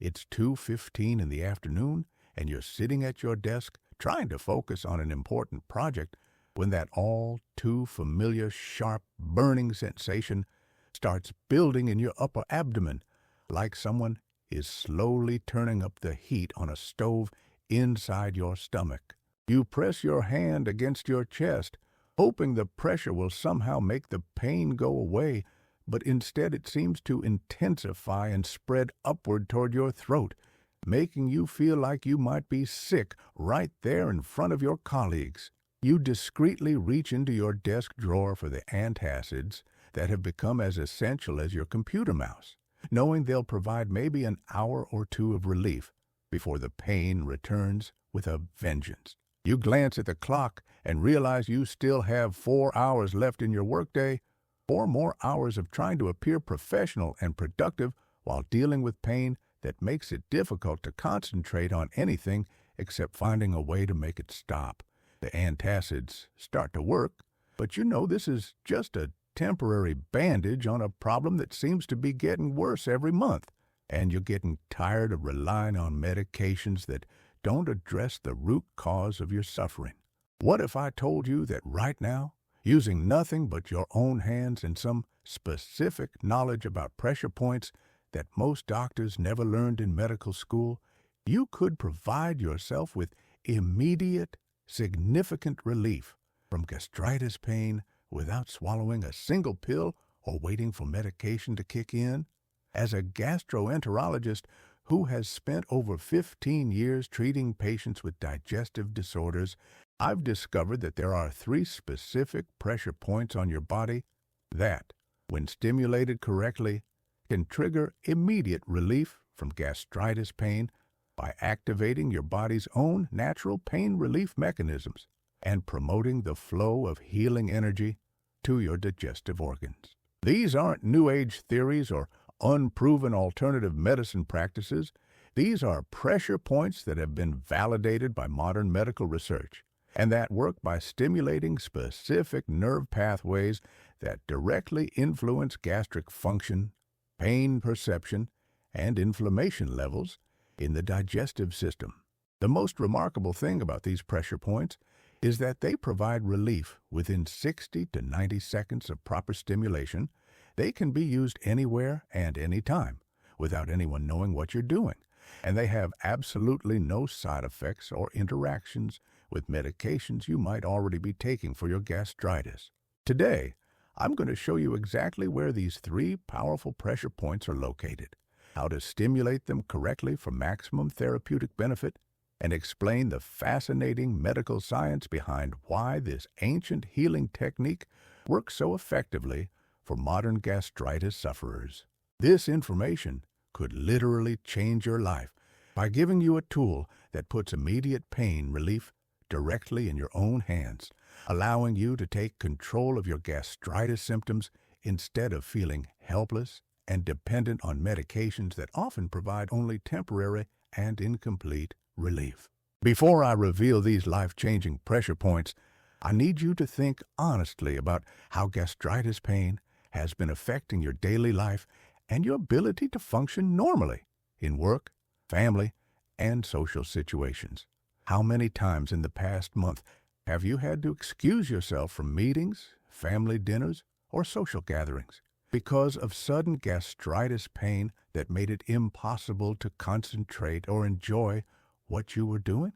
It's 2:15 in the afternoon, and you're sitting at your desk trying to focus on an important project when that all too familiar sharp burning sensation starts building in your upper abdomen, like someone is slowly turning up the heat on a stove inside your stomach. You press your hand against your chest, hoping the pressure will somehow make the pain go away, but instead it seems to intensify and spread upward toward your throat, making you feel like you might be sick right there in front of your colleagues. You discreetly reach into your desk drawer for the antacids that have become as essential as your computer mouse, knowing they'll provide maybe an hour or two of relief before the pain returns with a vengeance. You glance at the clock and realize you still have 4 hours left in your workday, 4 more hours of trying to appear professional and productive while dealing with pain that makes it difficult to concentrate on anything except finding a way to make it stop. The antacids start to work, but you know this is just a temporary bandage on a problem that seems to be getting worse every month, and you're getting tired of relying on medications that don't address the root cause of your suffering. What if I told you that right now, using nothing but your own hands and some specific knowledge about pressure points that most doctors never learned in medical school, you could provide yourself with immediate, significant relief from gastritis pain without swallowing a single pill or waiting for medication to kick in? As a gastroenterologist who has spent over 15 years treating patients with digestive disorders, I've discovered that there are 3 specific pressure points on your body that, when stimulated correctly, can trigger immediate relief from gastritis pain by activating your body's own natural pain relief mechanisms and promoting the flow of healing energy to your digestive organs. These aren't New Age theories or unproven alternative medicine practices. These are pressure points that have been validated by modern medical research and that work by stimulating specific nerve pathways that directly influence gastric function, pain perception, and inflammation levels in the digestive system. The most remarkable thing about these pressure points is that they provide relief within 60 to 90 seconds of proper stimulation. They can be used anywhere and anytime without anyone knowing what you're doing, and they have absolutely no side effects or interactions with medications you might already be taking for your gastritis. Today, I'm going to show you exactly where these 3 powerful pressure points are located, how to stimulate them correctly for maximum therapeutic benefit, and explain the fascinating medical science behind why this ancient healing technique works so effectively for modern gastritis sufferers. This information could literally change your life by giving you a tool that puts immediate pain relief directly in your own hands, allowing you to take control of your gastritis symptoms instead of feeling helpless and dependent on medications that often provide only temporary and incomplete relief. Before I reveal these life-changing pressure points, I need you to think honestly about how gastritis pain has been affecting your daily life and your ability to function normally in work, family, and social situations. How many times in the past month have you had to excuse yourself from meetings, family dinners, or social gatherings because of sudden gastritis pain that made it impossible to concentrate or enjoy what you were doing?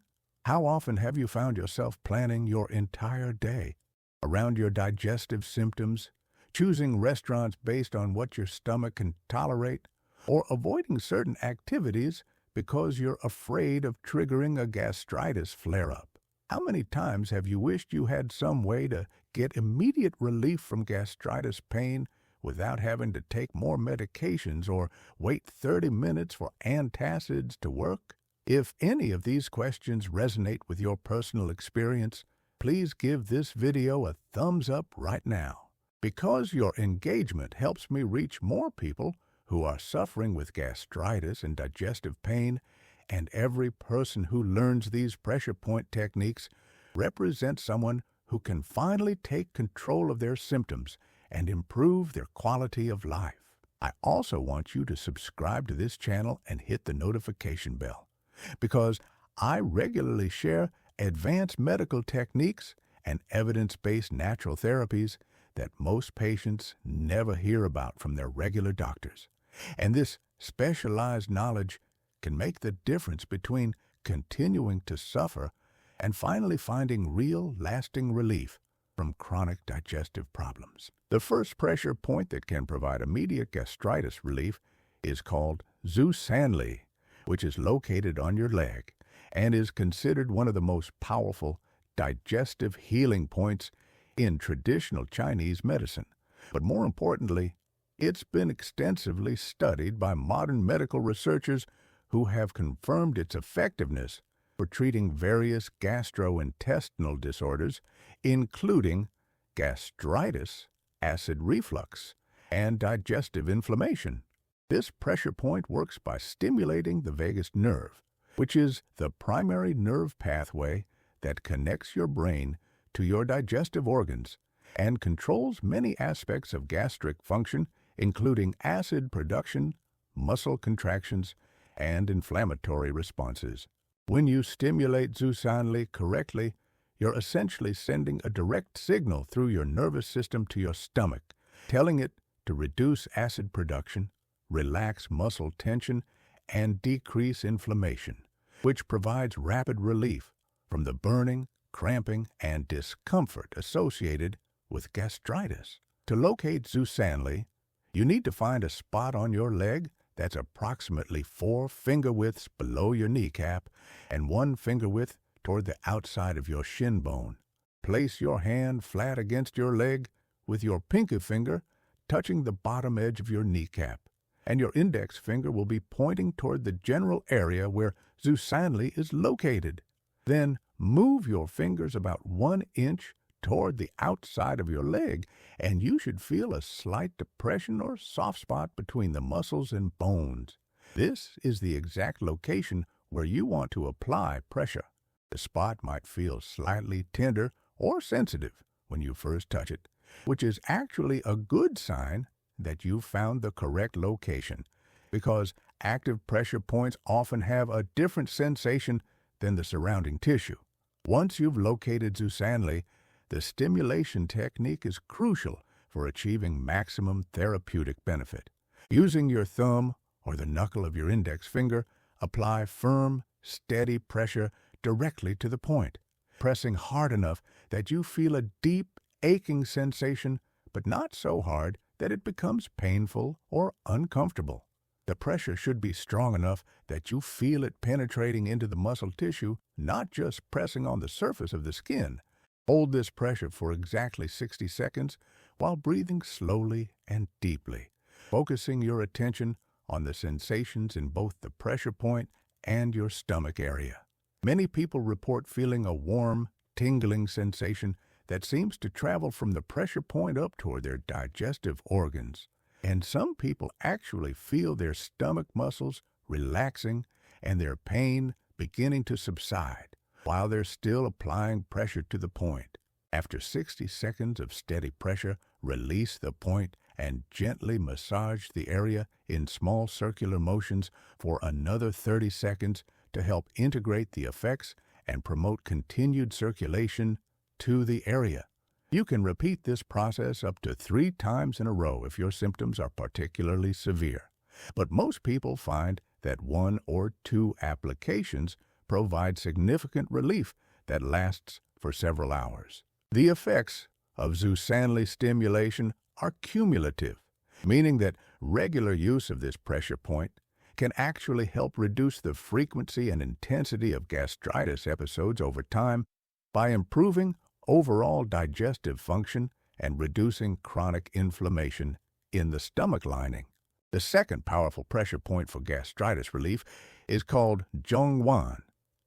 How often have you found yourself planning your entire day around your digestive symptoms, choosing restaurants based on what your stomach can tolerate, or avoiding certain activities because you're afraid of triggering a gastritis flare-up? How many times have you wished you had some way to get immediate relief from gastritis pain without having to take more medications or wait 30 minutes for antacids to work? If any of these questions resonate with your personal experience, please give this video a thumbs up right now. Because your engagement helps me reach more people who are suffering with gastritis and digestive pain, and every person who learns these pressure point techniques represents someone who can finally take control of their symptoms and improve their quality of life. I also want you to subscribe to this channel and hit the notification bell because I regularly share advanced medical techniques and evidence-based natural therapies that most patients never hear about from their regular doctors. And this specialized knowledge can make the difference between continuing to suffer and finally finding real, lasting relief from chronic digestive problems. The first pressure point that can provide immediate gastritis relief is called Zusanli, which is located on your leg and is considered one of the most powerful digestive healing points in traditional Chinese medicine. But more importantly, it's been extensively studied by modern medical researchers who have confirmed its effectiveness for treating various gastrointestinal disorders, including gastritis, acid reflux, and digestive inflammation. This pressure point works by stimulating the vagus nerve, which is the primary nerve pathway that connects your brain to your digestive organs and controls many aspects of gastric function, including acid production, muscle contractions, and inflammatory responses. When you stimulate Zusanli correctly, you're essentially sending a direct signal through your nervous system to your stomach, telling it to reduce acid production, relax muscle tension, and decrease inflammation, which provides rapid relief from the burning, cramping, and discomfort associated with gastritis. To locate Zusanli, you need to find a spot on your leg that's approximately 4 finger widths below your kneecap and 1 finger width toward the outside of your shin bone. Place your hand flat against your leg with your pinky finger touching the bottom edge of your kneecap, and your index finger will be pointing toward the general area where Zusanli is located. Then move your fingers about 1 inch toward the outside of your leg, and you should feel a slight depression or soft spot between the muscles and bones. This is the exact location where you want to apply pressure. The spot might feel slightly tender or sensitive when you first touch it, which is actually a good sign that you've found the correct location, because active pressure points often have a different sensation than the surrounding tissue. Once you've located Zusanli, the stimulation technique is crucial for achieving maximum therapeutic benefit. Using your thumb or the knuckle of your index finger, apply firm, steady pressure directly to the point, pressing hard enough that you feel a deep, aching sensation, but not so hard that it becomes painful or uncomfortable. The pressure should be strong enough that you feel it penetrating into the muscle tissue, not just pressing on the surface of the skin. Hold this pressure for exactly 60 seconds while breathing slowly and deeply, focusing your attention on the sensations in both the pressure point and your stomach area. Many people report feeling a warm, tingling sensation that seems to travel from the pressure point up toward their digestive organs. And some people actually feel their stomach muscles relaxing and their pain beginning to subside while they're still applying pressure to the point. After 60 seconds of steady pressure, release the point and gently massage the area in small circular motions for another 30 seconds to help integrate the effects and promote continued circulation to the area. You can repeat this process up to 3 times in a row if your symptoms are particularly severe. But most people find that 1 or 2 applications provide significant relief that lasts for several hours. The effects of Zusanli stimulation are cumulative, meaning that regular use of this pressure point can actually help reduce the frequency and intensity of gastritis episodes over time by improving overall digestive function and reducing chronic inflammation in the stomach lining. The second powerful pressure point for gastritis relief is called Zhongwan,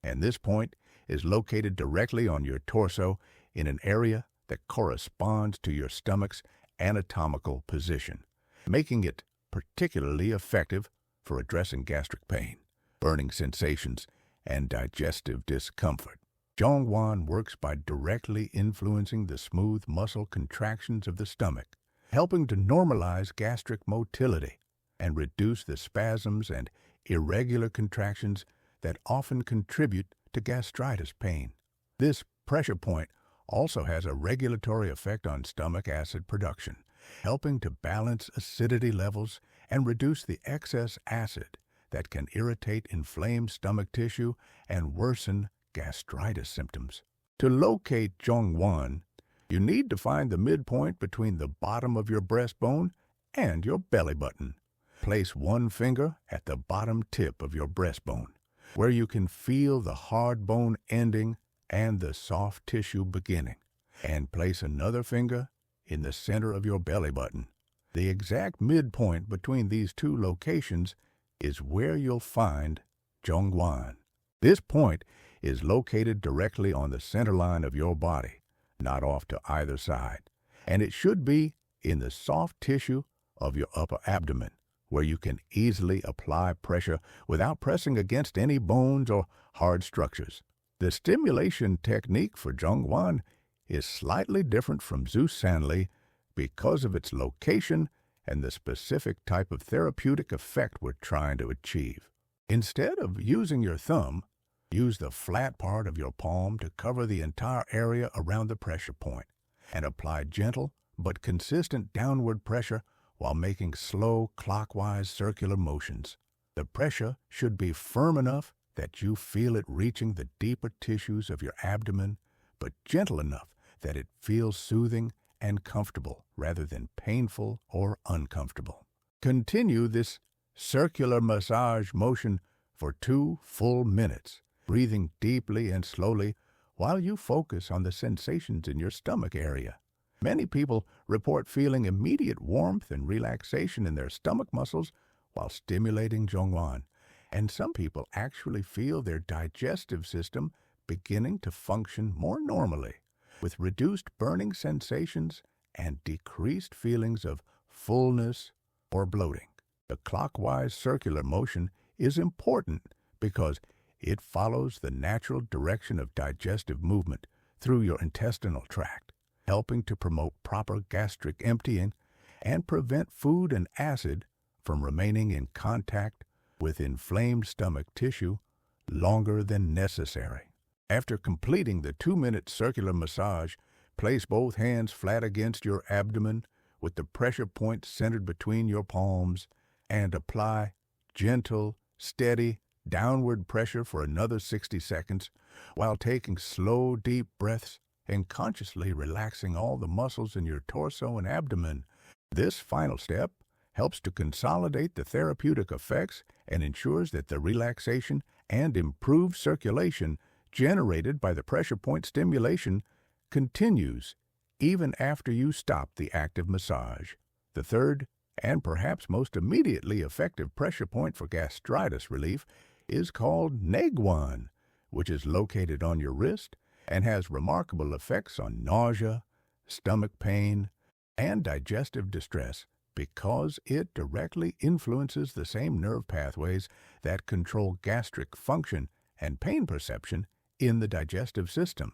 and this point is located directly on your torso in an area that corresponds to your stomach's anatomical position, making it particularly effective for addressing gastric pain, burning sensations, and digestive discomfort. Zhongwan works by directly influencing the smooth muscle contractions of the stomach, helping to normalize gastric motility. and reduce the spasms and irregular contractions that often contribute to gastritis pain. This pressure point also has a regulatory effect on stomach acid production, helping to balance acidity levels and reduce the excess acid that can irritate inflamed stomach tissue and worsen gastritis symptoms. To locate Zhongguan, you need to find the midpoint between the bottom of your breastbone and your belly button. Place one finger at the bottom tip of your breastbone, where you can feel the hard bone ending and the soft tissue beginning, and place another finger in the center of your belly button. The exact midpoint between these two locations is where you'll find Zhongguan. This point is located directly on the center line of your body, not off to either side, and it should be in the soft tissue of your upper abdomen, where you can easily apply pressure without pressing against any bones or hard structures. The stimulation technique for Zhongguan is slightly different from Zhu because of its location and the specific type of therapeutic effect we're trying to achieve. Instead of using your thumb, use the flat part of your palm to cover the entire area around the pressure point and apply gentle but consistent downward pressure while making slow clockwise circular motions. The pressure should be firm enough that you feel it reaching the deeper tissues of your abdomen, but gentle enough that it feels soothing and comfortable rather than painful or uncomfortable. Continue this circular massage motion for 2 full minutes, breathing deeply and slowly while you focus on the sensations in your stomach area. Many people report feeling immediate warmth and relaxation in their stomach muscles while stimulating Zhongguan, and some people actually feel their digestive system beginning to function more normally, with reduced burning sensations and decreased feelings of fullness or bloating. The clockwise circular motion is important because it follows the natural direction of digestive movement through your intestinal tract, helping to promote proper gastric emptying and prevent food and acid from remaining in contact with inflamed stomach tissue longer than necessary. After completing the 2-minute circular massage, place both hands flat against your abdomen with the pressure point centered between your palms and apply gentle, steady, downward pressure for another 60 seconds while taking slow, deep breaths and consciously relaxing all the muscles in your torso and abdomen. This final step helps to consolidate the therapeutic effects and ensures that the relaxation and improved circulation generated by the pressure point stimulation continues even after you stop the active massage. The third, and perhaps most immediately effective pressure point for gastritis relief is called Naguan, which is located on your wrist and has remarkable effects on nausea, stomach pain, and digestive distress because it directly influences the same nerve pathways that control gastric function and pain perception in the digestive system.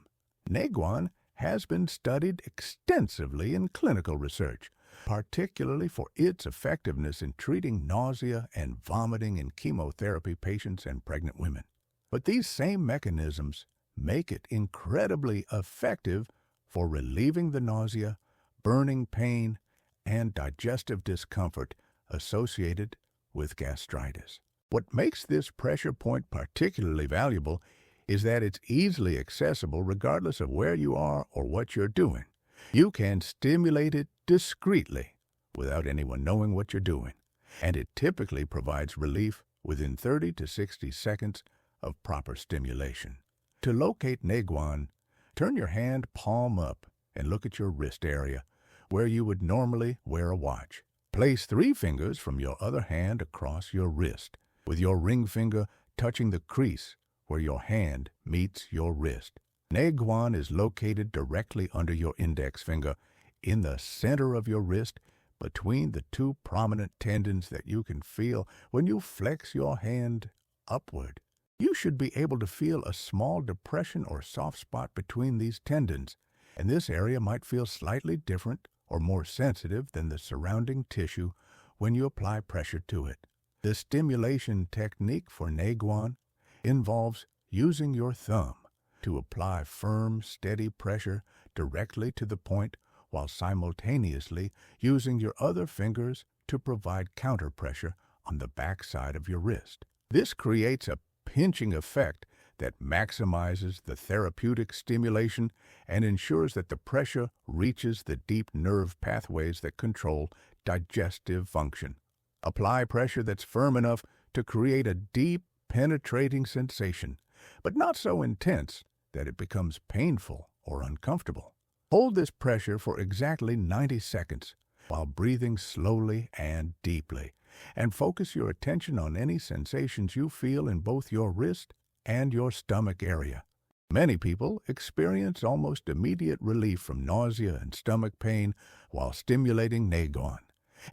Naguan has been studied extensively in clinical research, particularly for its effectiveness in treating nausea and vomiting in chemotherapy patients and pregnant women. But these same mechanisms make it incredibly effective for relieving the nausea, burning pain, and digestive discomfort associated with gastritis. What makes this pressure point particularly valuable is that it's easily accessible regardless of where you are or what you're doing. You can stimulate it discreetly without anyone knowing what you're doing, and it typically provides relief within 30 to 60 seconds of proper stimulation. To locate Naguan, turn your hand palm up and look at your wrist area where you would normally wear a watch. Place 3 fingers from your other hand across your wrist, with your ring finger touching the crease where your hand meets your wrist. Naguan is located directly under your index finger, in the center of your wrist, between the 2 prominent tendons that you can feel when you flex your hand upward. You should be able to feel a small depression or soft spot between these tendons, and this area might feel slightly different or more sensitive than the surrounding tissue when you apply pressure to it. The stimulation technique for Naguan involves using your thumb to apply firm, steady pressure directly to the point while simultaneously using your other fingers to provide counter pressure on the back side of your wrist. This creates a pinching effect that maximizes the therapeutic stimulation and ensures that the pressure reaches the deep nerve pathways that control digestive function. Apply pressure that's firm enough to create a deep, penetrating sensation, but not so intense that it becomes painful or uncomfortable. Hold this pressure for exactly 90 seconds while breathing slowly and deeply, and focus your attention on any sensations you feel in both your wrist and your stomach area. Many people experience almost immediate relief from nausea and stomach pain while stimulating Naguan,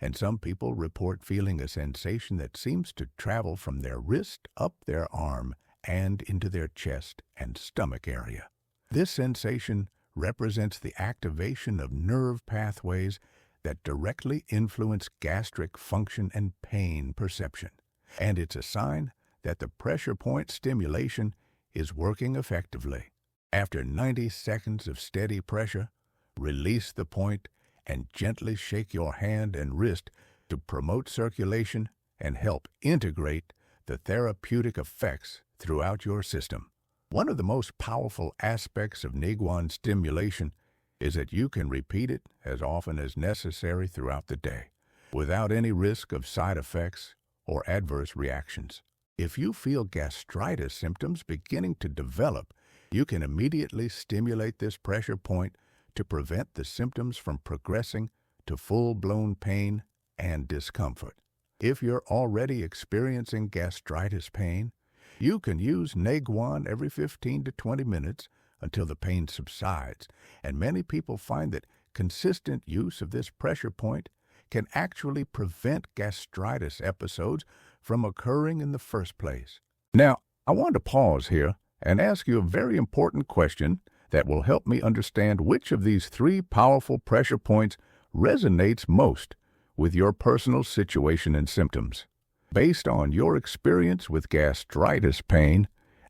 and some people report feeling a sensation that seems to travel from their wrist up their arm and into their chest and stomach area. This sensation represents the activation of nerve pathways that directly influence gastric function and pain perception, and it's a sign that the pressure point stimulation is working effectively. After 90 seconds of steady pressure, release the point and gently shake your hand and wrist to promote circulation and help integrate the therapeutic effects throughout your system. One of the most powerful aspects of Naguan stimulation is that you can repeat it as often as necessary throughout the day, without any risk of side effects or adverse reactions. If you feel gastritis symptoms beginning to develop, you can immediately stimulate this pressure point to prevent the symptoms from progressing to full-blown pain and discomfort. If you're already experiencing gastritis pain, you can use Naguan every 15 to 20 minutes until the pain subsides, and many people find that consistent use of this pressure point can actually prevent gastritis episodes from occurring in the first place. Now, I want to pause here and ask you a very important question that will help me understand which of these three powerful pressure points resonates most with your personal situation and symptoms. Based on your experience with gastritis pain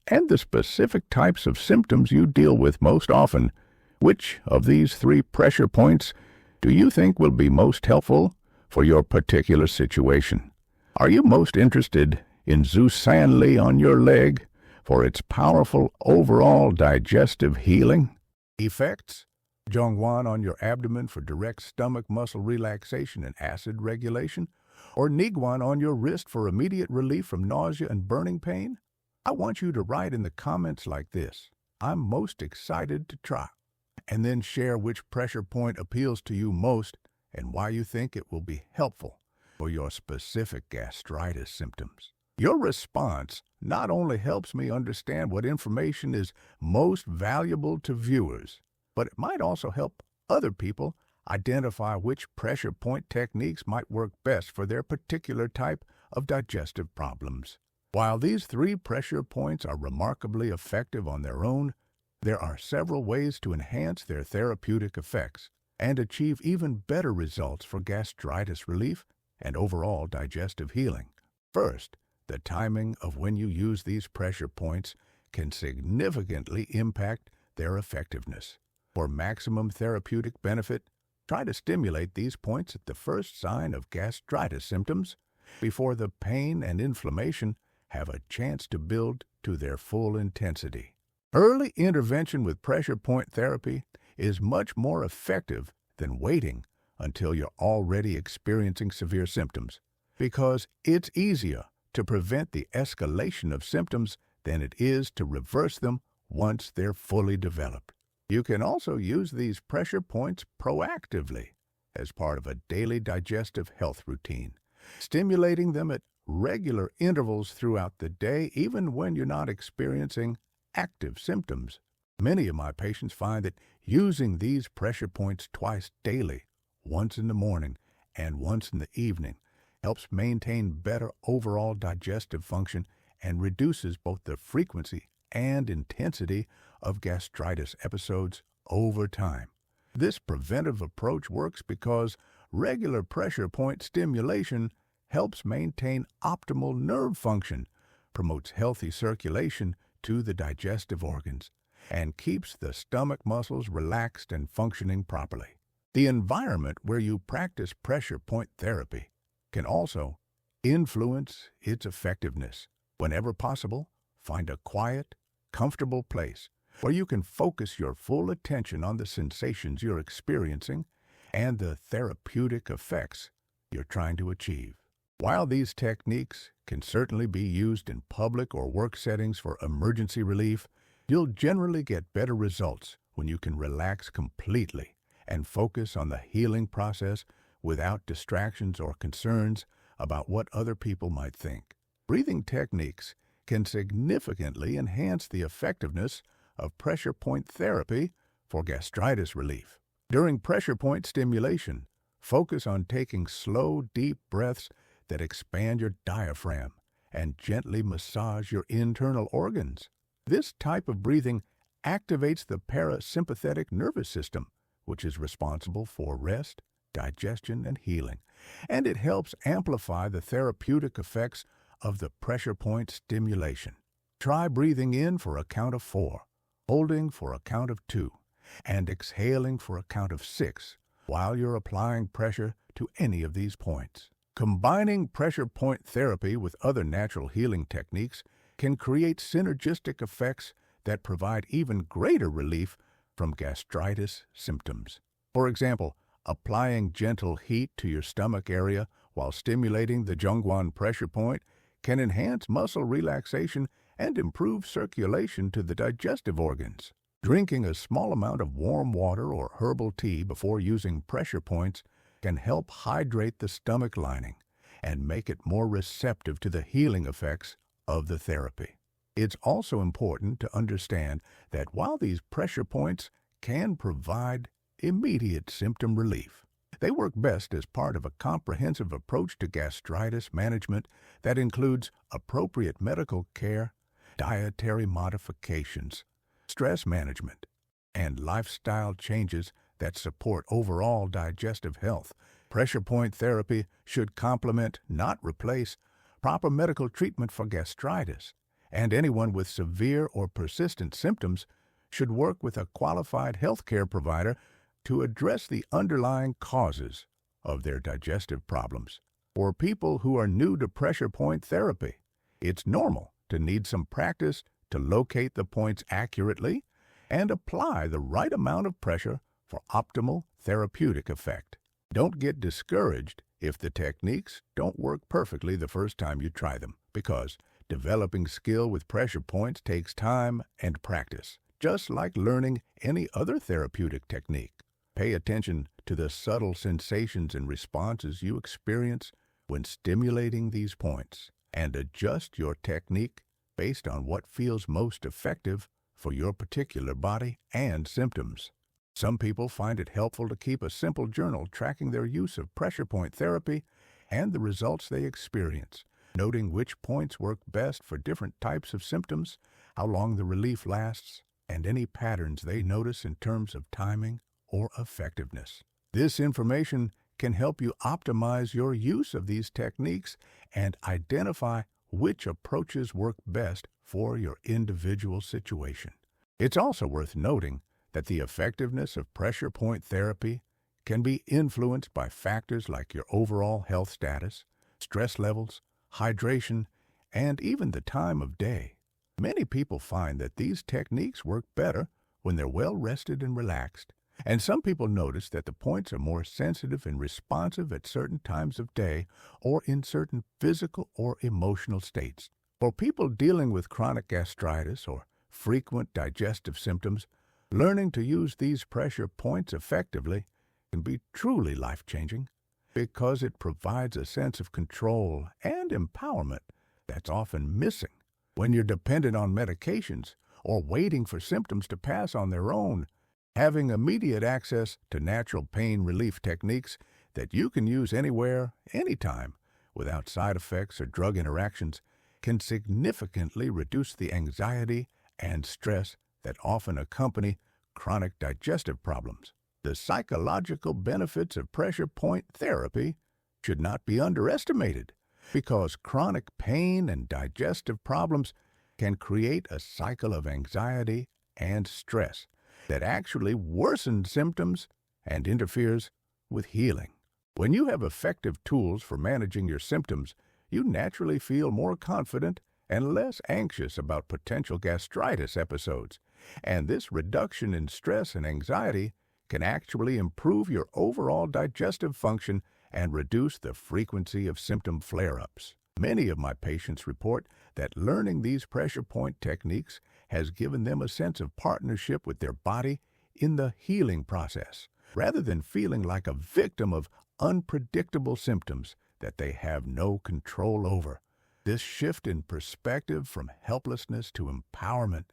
and the specific types of symptoms you deal with most often, which of these three pressure points do you think will be most helpful for your particular situation? Are you most interested in Zusanli on your leg for its powerful overall digestive healing effects, Zhongguan on your abdomen for direct stomach muscle relaxation and acid regulation, or Niguan on your wrist for immediate relief from nausea and burning pain? I want you to write in the comments like this: I'm most excited to try, and then share which pressure point appeals to you most and why you think it will be helpful for your specific gastritis symptoms. Your response not only helps me understand what information is most valuable to viewers, but it might also help other people identify which pressure point techniques might work best for their particular type of digestive problems. While these three pressure points are remarkably effective on their own, there are several ways to enhance their therapeutic effects and achieve even better results for gastritis relief and overall digestive healing. First, the timing of when you use these pressure points can significantly impact their effectiveness. For maximum therapeutic benefit, try to stimulate these points at the first sign of gastritis symptoms before the pain and inflammation have a chance to build to their full intensity. Early intervention with pressure point therapy is much more effective than waiting until you're already experiencing severe symptoms, because it's easier to prevent the escalation of symptoms than it is to reverse them once they're fully developed. You can also use these pressure points proactively as part of a daily digestive health routine, stimulating them at regular intervals throughout the day, even when you're not experiencing active symptoms. Many of my patients find that using these pressure points twice daily, once in the morning and once in the evening, helps maintain better overall digestive function and reduces both the frequency and intensity of gastritis episodes over time. This preventive approach works because, regular pressure point stimulation helps maintain optimal nerve function, promotes healthy circulation to the digestive organs, and keeps the stomach muscles relaxed and functioning properly. The environment where you practice pressure point therapy can also influence its effectiveness. Whenever possible, find a quiet, comfortable place where you can focus your full attention on the sensations you're experiencing and the therapeutic effects you're trying to achieve. While these techniques can certainly be used in public or work settings for emergency relief, you'll generally get better results when you can relax completely and focus on the healing process without distractions or concerns about what other people might think. Breathing techniques can significantly enhance the effectiveness of pressure point therapy for gastritis relief. During pressure point stimulation, focus on taking slow, deep breaths that expand your diaphragm and gently massage your internal organs. This type of breathing activates the parasympathetic nervous system, which is responsible for rest, digestion, and healing, and it helps amplify the therapeutic effects of the pressure point stimulation. Try breathing in for a count of 4, holding for a count of 2, and exhaling for a count of 6 while you're applying pressure to any of these points. Combining pressure point therapy with other natural healing techniques can create synergistic effects that provide even greater relief from gastritis symptoms. For example, applying gentle heat to your stomach area while stimulating the Zhongguan pressure point can enhance muscle relaxation and improve circulation to the digestive organs. Drinking a small amount of warm water or herbal tea before using pressure points can help hydrate the stomach lining and make it more receptive to the healing effects of the therapy. It's also important to understand that while these pressure points can provide immediate symptom relief, they work best as part of a comprehensive approach to gastritis management that includes appropriate medical care, dietary modifications, stress management, and lifestyle changes that support overall digestive health. Pressure point therapy should complement, not replace, proper medical treatment for gastritis, and anyone with severe or persistent symptoms should work with a qualified healthcare provider to address the underlying causes of their digestive problems. For people who are new to pressure point therapy, it's normal to need some practice to locate the points accurately and apply the right amount of pressure for optimal therapeutic effect. Don't get discouraged if the techniques don't work perfectly the first time you try them, because developing skill with pressure points takes time and practice, just like learning any other therapeutic technique. Pay attention to the subtle sensations and responses you experience when stimulating these points, and adjust your technique based on what feels most effective for your particular body and symptoms. Some people find it helpful to keep a simple journal tracking their use of pressure point therapy and the results they experience, noting which points work best for different types of symptoms, how long the relief lasts, and any patterns they notice in terms of timing or effectiveness. This information can help you optimize your use of these techniques and identify which approaches work best for your individual situation. It's also worth noting that the effectiveness of pressure point therapy can be influenced by factors like your overall health status, stress levels, hydration, and even the time of day. Many people find that these techniques work better when they're well rested and relaxed, and some people notice that the points are more sensitive and responsive at certain times of day or in certain physical or emotional states. For people dealing with chronic gastritis or frequent digestive symptoms, learning to use these pressure points effectively can be truly life-changing because it provides a sense of control and empowerment that's often missing when you're dependent on medications or waiting for symptoms to pass on their own. Having immediate access to natural pain relief techniques that you can use anywhere, anytime, without side effects or drug interactions can significantly reduce the anxiety and stress that often accompany chronic digestive problems. The psychological benefits of pressure point therapy should not be underestimated because chronic pain and digestive problems can create a cycle of anxiety and stress that actually worsens symptoms and interferes with healing. When you have effective tools for managing your symptoms, you naturally feel more confident and less anxious about potential gastritis episodes. And this reduction in stress and anxiety can actually improve your overall digestive function and reduce the frequency of symptom flare-ups. Many of my patients report that learning these pressure point techniques has given them a sense of partnership with their body in the healing process, rather than feeling like a victim of unpredictable symptoms that they have no control over. This shift in perspective from helplessness to empowerment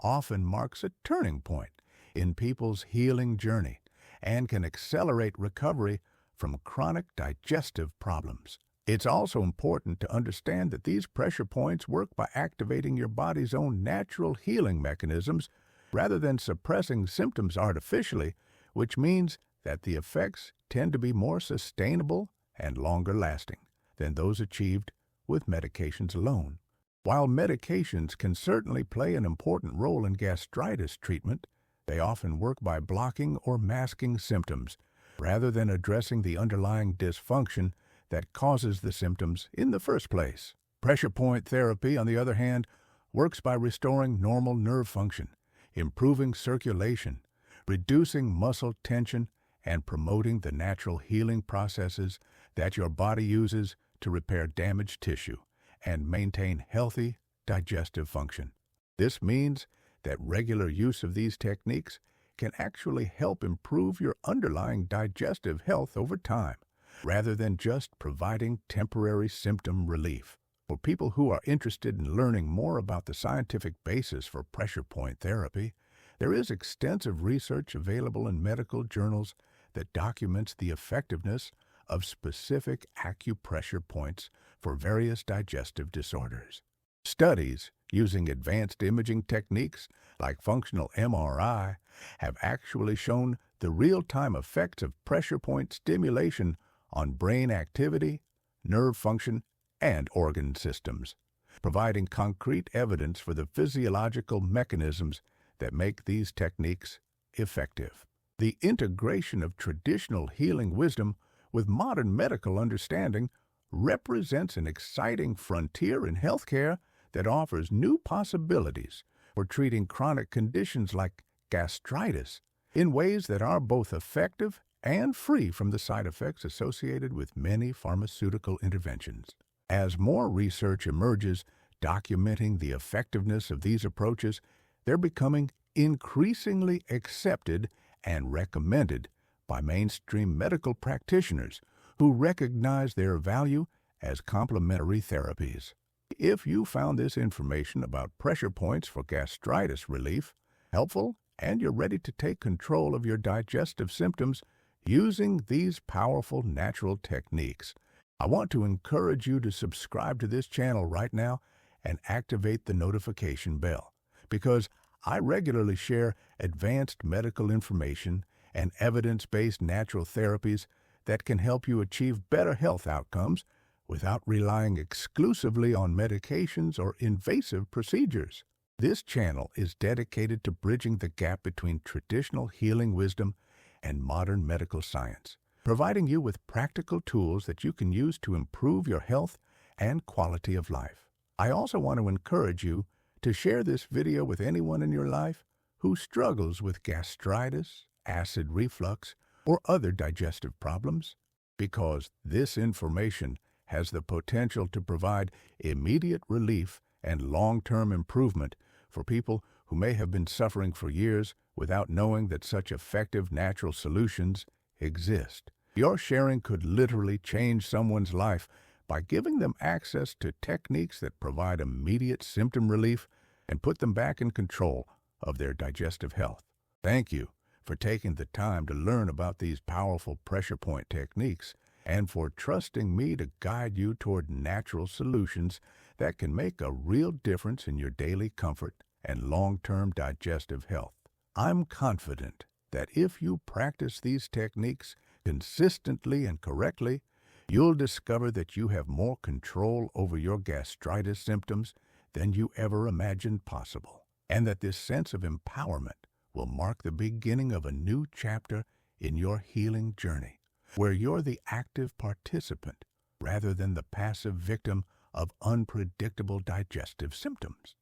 often marks a turning point in people's healing journey and can accelerate recovery from chronic digestive problems. It's also important to understand that these pressure points work by activating your body's own natural healing mechanisms rather than suppressing symptoms artificially, which means that the effects tend to be more sustainable and longer lasting than those achieved with medications alone. While medications can certainly play an important role in gastritis treatment, they often work by blocking or masking symptoms rather than addressing the underlying dysfunction that causes the symptoms in the first place. Pressure point therapy, on the other hand, works by restoring normal nerve function, improving circulation, reducing muscle tension, and promoting the natural healing processes that your body uses to repair damaged tissue and maintain healthy digestive function. This means that regular use of these techniques can actually help improve your underlying digestive health over time, rather than just providing temporary symptom relief. For people who are interested in learning more about the scientific basis for pressure point therapy, there is extensive research available in medical journals that documents the effectiveness of specific acupressure points for various digestive disorders. Studies using advanced imaging techniques like functional MRI have actually shown the real-time effects of pressure point stimulation on brain activity, nerve function, and organ systems, providing concrete evidence for the physiological mechanisms that make these techniques effective. The integration of traditional healing wisdom with modern medical understanding represents an exciting frontier in healthcare that offers new possibilities for treating chronic conditions like gastritis in ways that are both effective and free from the side effects associated with many pharmaceutical interventions. As more research emerges documenting the effectiveness of these approaches, they're becoming increasingly accepted and recommended by mainstream medical practitioners who recognize their value as complementary therapies. If you found this information about pressure points for gastritis relief helpful and you're ready to take control of your digestive symptoms using these powerful natural techniques, I want to encourage you to subscribe to this channel right now and activate the notification bell, because I regularly share advanced medical information and evidence-based natural therapies that can help you achieve better health outcomes without relying exclusively on medications or invasive procedures. This channel is dedicated to bridging the gap between traditional healing wisdom and modern medical science, providing you with practical tools that you can use to improve your health and quality of life. I also want to encourage you to share this video with anyone in your life who struggles with gastritis, acid reflux, or other digestive problems, because this information has the potential to provide immediate relief and long-term improvement for people who may have been suffering for years without knowing that such effective natural solutions exist. Your sharing could literally change someone's life by giving them access to techniques that provide immediate symptom relief and put them back in control of their digestive health. Thank you for taking the time to learn about these powerful pressure point techniques and for trusting me to guide you toward natural solutions that can make a real difference in your daily comfort and long-term digestive health. I'm confident that if you practice these techniques consistently and correctly, you'll discover that you have more control over your gastritis symptoms than you ever imagined possible, and that this sense of empowerment will mark the beginning of a new chapter in your healing journey, where you're the active participant rather than the passive victim of unpredictable digestive symptoms.